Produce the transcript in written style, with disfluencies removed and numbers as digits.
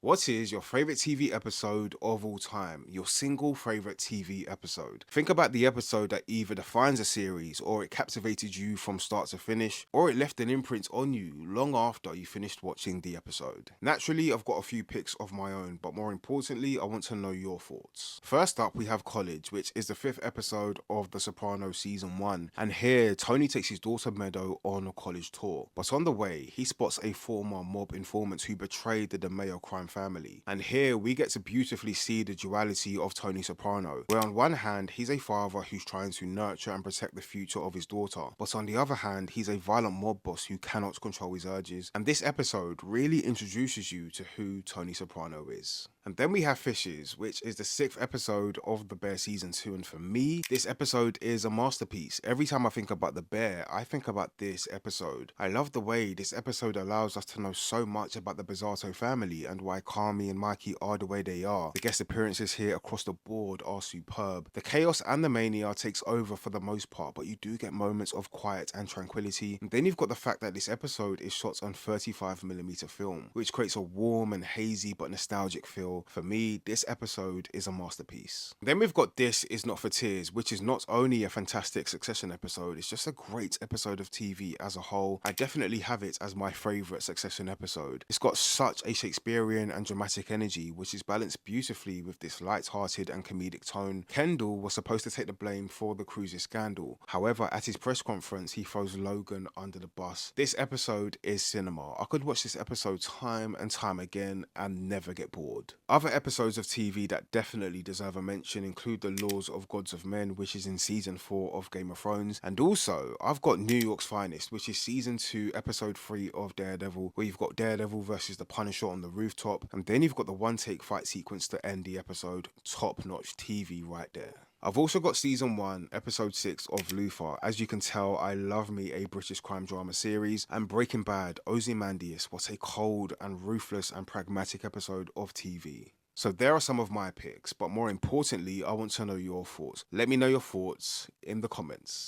What is your favorite TV episode of all time? Your single favorite TV episode? Think about the episode that either defines a series, or it captivated you from start to finish, or it left an imprint on you long after you finished watching the episode. Naturally, I've got a few picks of my own, but more importantly, I want to know your thoughts. First up, we have College, which is the fifth episode of The Sopranos season 1. And here, Tony takes his daughter Meadow on a college tour. But on the way, he spots a former mob informant who betrayed the DeMeo crime family. And here we get to beautifully see the duality of Tony Soprano, where on one hand he's a father who's trying to nurture and protect the future of his daughter, but on the other hand he's a violent mob boss who cannot control his urges. And this episode really introduces you to who Tony Soprano is. And then we have Fishes, which is the sixth episode of The Bear season 2, and for me, this episode is a masterpiece. Every time I think about The Bear, I think about this episode. I love the way this episode allows us to know so much about the Bizarro family and why Carmi and Mikey are the way they are. The guest appearances here across the board are superb. The chaos and the mania takes over for the most part, but you do get moments of quiet and tranquility. And then you've got the fact that this episode is shot on 35mm film, which creates a warm and hazy but nostalgic feel. For me, this episode is a masterpiece. Then we've got This Is Not for Tears, which is not only a fantastic Succession episode, it's just a great episode of TV as a whole. I definitely have it as my favourite Succession episode. It's got such a Shakespearean and dramatic energy, which is balanced beautifully with this light-hearted and comedic tone. Kendall was supposed to take the blame for the cruises scandal. However, at his press conference, he throws Logan under the bus. This episode is cinema. I could watch this episode time and time again and never get bored. Other episodes of TV that definitely deserve a mention include The Laws of Gods of Men, which is in season 4 of Game of Thrones. And also, I've got New York's Finest, which is season 2, episode 3 of Daredevil, where you've got Daredevil versus the Punisher on the rooftop. And then you've got the one-take fight sequence to end the episode. Top-notch TV right there. I've also got season 1, episode 6 of Luther. As you can tell, I love me a British crime drama series. And Breaking Bad, Ozymandias, what a cold and ruthless and pragmatic episode of TV. So there are some of my picks, but more importantly, I want to know your thoughts. Let me know your thoughts in the comments.